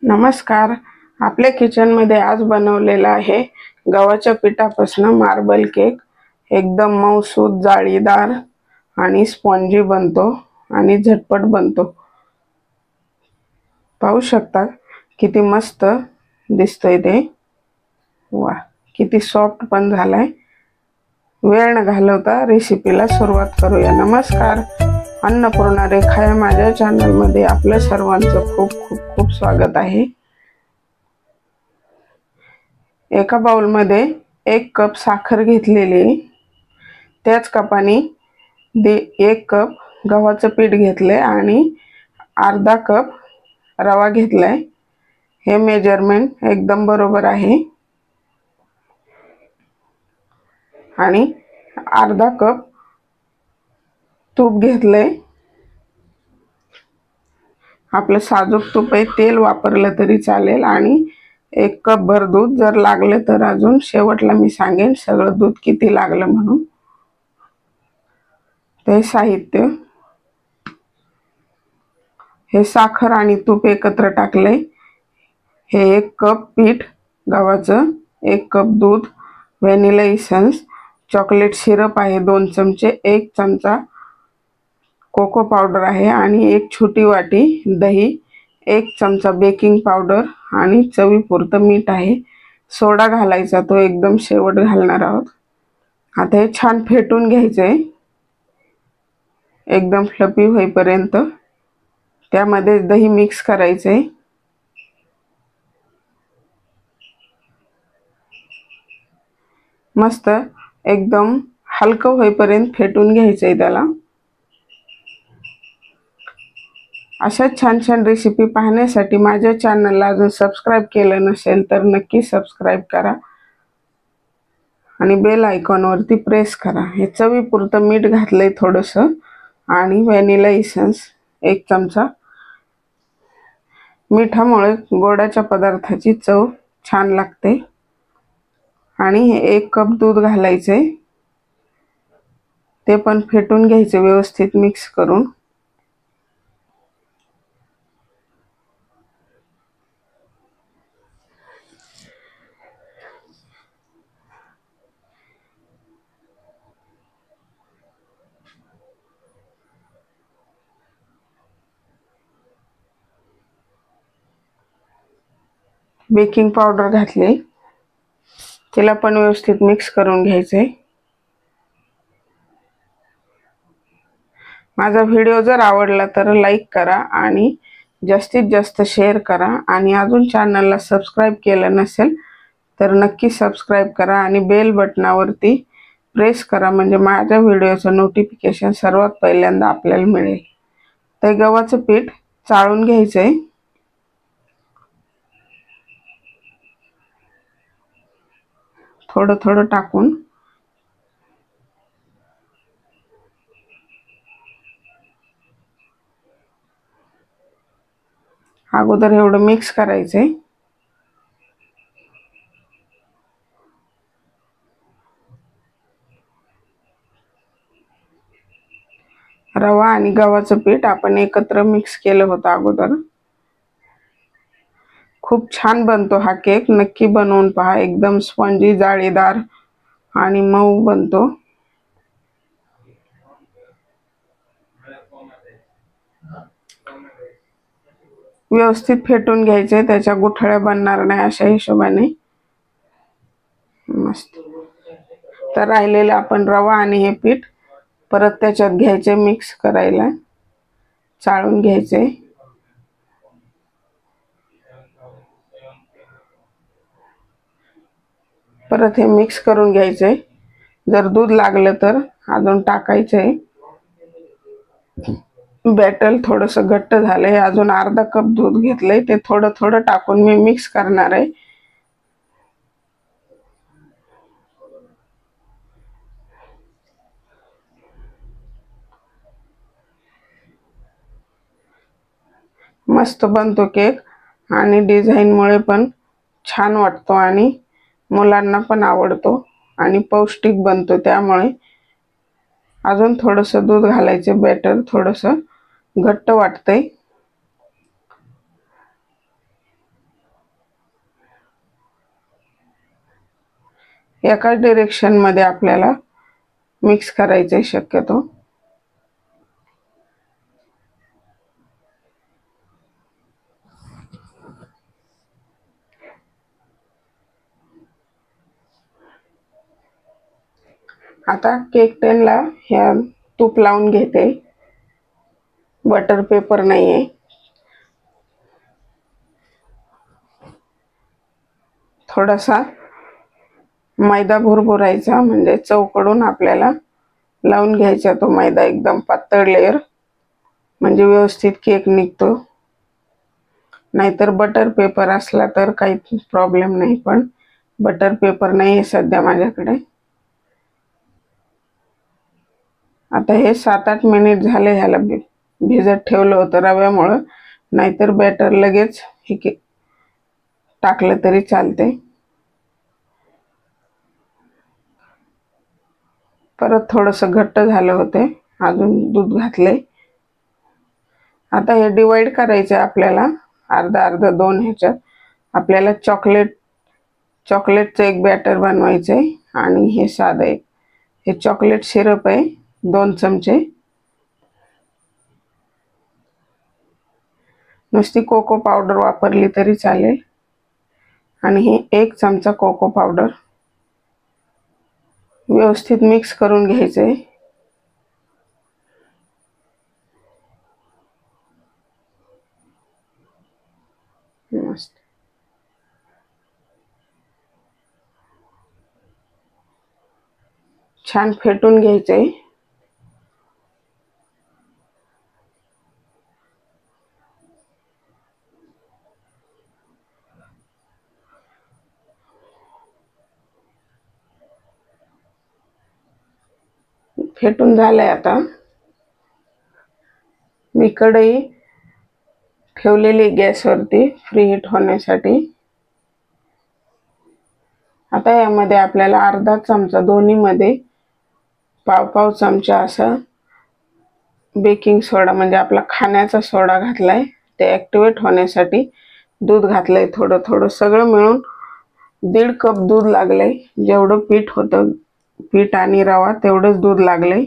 नमस्कार. आपल्या किचन मध्ये आज बनवलेला आहे गव्हाच्या पिठापासून मार्बल केक. एकदम मऊसूत, जाळीदार आणि स्पॉन्जी बनतो आणि झटपट बनतो. पाहू शकता किती मस्त दिसतोय ते. वा, किती सॉफ्ट पण झालाय. वेळ न घालवता रेसिपीला सुरुवात करूया. नमस्कार. अन्नपूर्णा रेखा या माझ्या चॅनल मध्ये आपल्या सर्वांचं खूप खूप खूप स्वागत आहे. एका बाउल मध्ये 1 कप साखर घेतलेली, त्याच कपाने 1 कप गव्हाचं पीठ घेतले आणि अर्धा कप रवा घेतलाय. हे मेजरमेंट एकदम बरोबर आहे. आणि अर्धा कप तूप घेतले. आपलं साजूक तूप आहे, तेल वापरलं तरी चालेल. आणि 1 कप भर दूध. जर लागले तर अजून शेवटला मी सांगेन सगळं दूध किती लागलं म्हणून. ते साहित्य, हे साखर आणि तूप एकत्र टाकले. हे 1 कप पीठ गव्हाचं, 1 कप दूध, व्हॅनिला इसेन्स, चॉकलेट सिरप आहे 2 चमचे, 1 चमचा कोको पावडर आहे आणि 1 छोटी वाटी दही, 1 चमचा बेकिंग पावडर आणि चवीपुरतं मीठ आहे. सोडा घालायचा, तो एकदम शेवट घालणार आहोत. आता हे छान फेटून घ्यायचे एकदम फ्लफी होईपर्यंत. त्यामध्ये दही मिक्स करायचे. मस्त एकदम हलकं होईपर्यंत फेटून घ्यायचंय त्याला. अशा छान छान रेसिपी पाहण्यासाठी माझ्या चॅनलला अजून सबस्क्राइब केलं नसेल तर नक्की सबस्क्राइब करा आणि बेल आयकॉनवरती प्रेस करा. हे चवीपुरतं मीठ घातलंय थोडंसं आणि व्हॅनिला इसेन्स 1 चमचा. मिठामुळे गोडाच्या पदार्थाची चव छान लागते. आणि हे 1 कप दूध घालायचे, ते पण फेटून घ्यायचे व्यवस्थित मिक्स करून. बेकिंग पावडर घातली, तिला पण व्यवस्थित मिक्स करून घ्यायचे. माझा व्हिडिओ जर आवडला तर लाईक करा आणि जास्तीत जास्त शेअर करा. आणि अजून चॅनलला सबस्क्राइब केलं नसेल तर नक्की सबस्क्राइब करा आणि बेल बटनावरती प्रेस करा, म्हणजे माझ्या व्हिडिओचं नोटिफिकेशन सर्वात पहिल्यांदा आपल्याला मिळेल. तर गव्हाचं पीठ चाळून घ्यायचंय. थोडं थोडं टाकून अगोदर एवढं मिक्स करायचंय. रवा आणि गव्हाचं पीठ आपण एकत्र मिक्स केलं होतं अगोदर. खूप छान बनतो हा केक, नक्की बनवून पहा. एकदम स्पॉन्जी, जाळीदार आणि मऊ बनतो. व्यवस्थित फेटून घ्यायचे, त्याच्या गुठळ्या बनणार नाही अशा हिशोबाने. मस्त. तर राहिलेलं आपण रवा आणि हे पीठ परत त्याच्यात घ्यायचे, मिक्स करायला चाळून घ्यायचे. परत हे मिक्स करून घ्यायचे. जर दूध लागलं तर अजून टाकायचे. बॅटर थोडंसं घट्ट झालंय, अजून अर्धा कप दूध घेतलंय, ते थोडं थोडं टाकून मी मिक्स करणार आहे. मस्त बनतो केक आणि डिझाईनमुळे पण छान वाटतो आणि मुलांना पण आवडतो आणि पौष्टिक बनतो. त्यामुळे अजून थोडंसं दूध घालायचे. बॅटर थोडंसं घट्ट वाटतंय. एकाच डायरेक्शन मध्ये आपल्याला मिक्स करायचे शक्यतो. आता केक टेनला ह्या तूप लावून घेते. बटर पेपर नाहीये. थोडासा मैदा भुरभुरायचा, म्हणजे चौकडून आपल्याला लावून घ्यायचा तो मैदा, एकदम पातळ लेयर, म्हणजे व्यवस्थित केक निघतो. नाहीतर बटर पेपर असला तर काही प्रॉब्लेम नाही, पण बटर पेपर नाही आहे सध्या माझ्याकडे. आता हे 7-8 मिनिट झाले ह्याला भिजत ठेवलं होतं रव्यामुळं, नाहीतर बॅटर लगेच हे टाकलं तरी चालते. परत थोडंसं घट्ट झालं होते, अजून दूध घातले. आता हे डिवाइड करायचं आपल्याला अर्धा अर्धा 2 ह्याच्यात. आपल्याला चॉकलेटचं एक बॅटर बनवायचं आहे, आणि हे साधं आहे. हे चॉकलेट सिरप आहे 2 चमचे. नुसती कोको पावडर वापरली तरी चालेल. आणि हे 1 चमचा कोको पावडर व्यवस्थित मिक्स करून घ्यायचे. मस्त छान फेटून घ्यायचे. फेटून झालंय. आता मी कढई ठेवलेली गॅसवरती फ्री हीट होण्यासाठी. आता यामध्ये आपल्याला अर्धा चमचा, दोन्हीमध्ये पाव चमचा असा बेकिंग सोडा, म्हणजे आपला खाण्याचा सोडा घातलाय, ते ॲक्टिवेट होण्यासाठी. दूध घातलंय थोडं थोडं, सगळं मिळून 1.5 कप दूध लागलंय. जेवढं पीठ होतं, पीठ आणि रवा तेवढंच दूध लागलंय.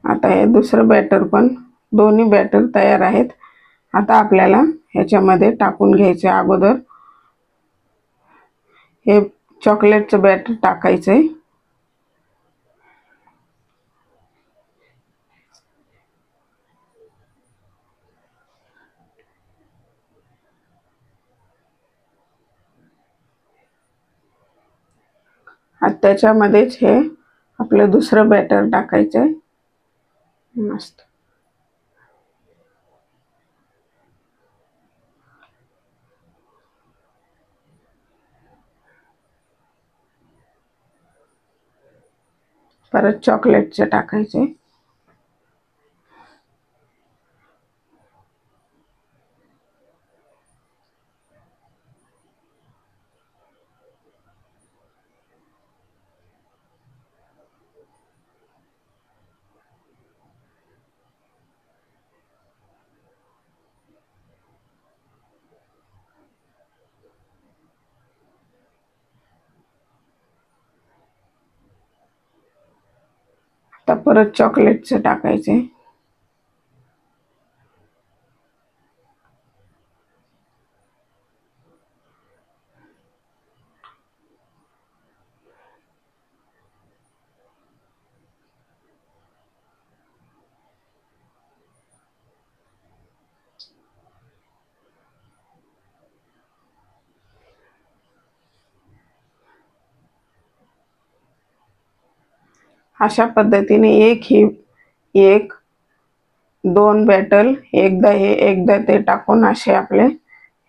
आता हे दुसरं बॅटर पण, दोन्ही बॅटर तयार आहेत. आता आपल्याला ह्याच्यामध्ये टाकून घ्यायचे. अगोदर हे चॉकलेटचं बॅटर टाकायचंय. आता त्याच्यामध्येच हे आपलं दुसरं बॅटर टाकायचंय. मस्त परत चॉकलेटचे टाकायचे. आता परत चॉकलेटचे टाकायचे. अशा पद्धतीने एक 2 बॅटर, एकदा हे एकदा ते टाकून असे आपले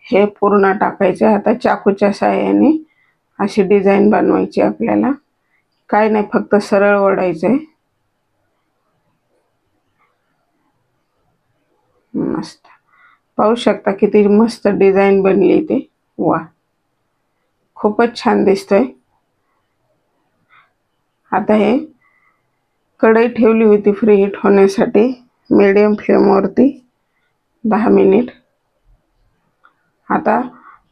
हे पूर्ण टाकायचे. आता चाकूच्या साहाय्याने अशी डिझाईन बनवायची आपल्याला. काय नाही, फक्त सरळ ओढायचे. मस्त पाहू शकता किती मस्त डिझाईन बनली ते. वा, खूपच छान दिसतंय. आता हे कढई ठेवली होती फ्री हीट होण्यासाठी मीडियम फ्लेमवरती 10 मिनिट. आता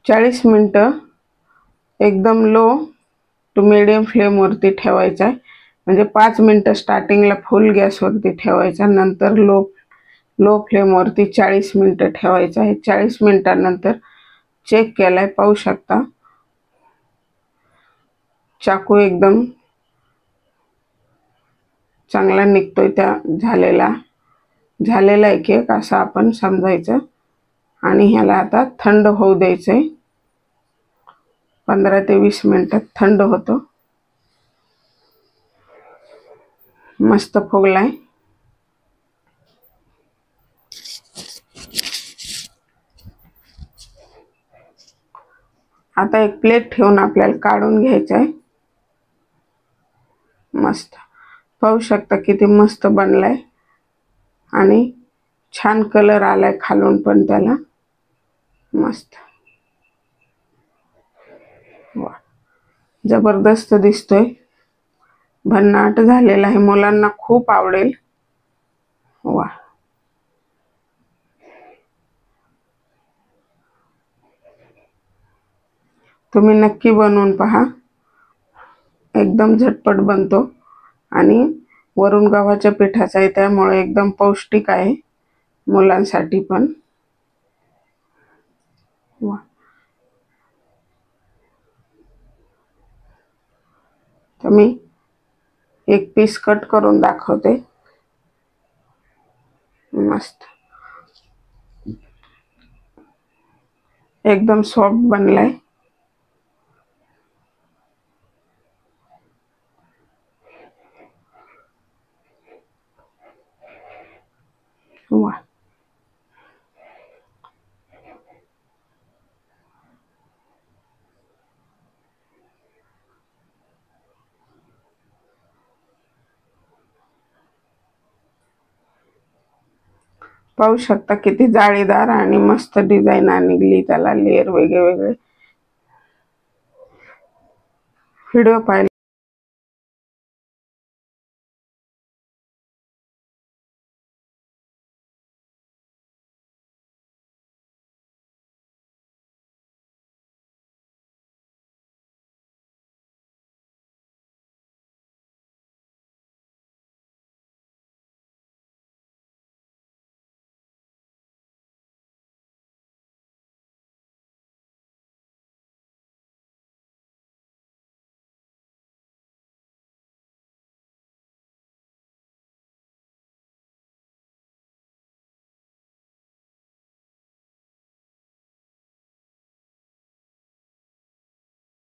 40 मिनिटं एकदम लो टू मीडियम फ्लेमवरती ठेवायचा आहे. म्हणजे 5 मिनिटं स्टार्टिंगला फुल गॅसवरती ठेवायचा, नंतर लो फ्लेमवरती 40 मिनिटं ठेवायचं आहे. 40 मिनिटांनंतर चेक केलाय, पाहू शकता चाकू एकदम चांगला निघतोय. त्या झालेला आहे केक असं आपण समजायचं. आणि ह्याला आता थंड होऊ द्यायचंय. 15 ते 20 मिनिटात थंड होतो. मस्त फुगलाय. आता एक प्लेट ठेवून आपल्याला काढून घ्यायचं आहे. मस्त पाहू शकता किती मस्त बनलाय आणि छान कलर आलाय खालून पण त्याला. मस्त वा, जबरदस्त दिसतोय. भन्नाट झालेला आहे, मुलांना खूप आवडेल. वा, तुम्ही नक्की बनवून पहा. एकदम झटपट बनतो आणि वरून गव्हाच्या पिठाचा आहे, त्यामुळे एकदम पौष्टिक आहे मुलांसाठी पण. वा, तर मी एक पीस कट करून दाखवते. मस्त एकदम सॉफ्ट बनलाय. वा, पाहू शकता किती जाळीदार आणि मस्त डिझाईन निघली, त्याला लेयर वेगळे वेगळे. व्हिडिओ पाहिला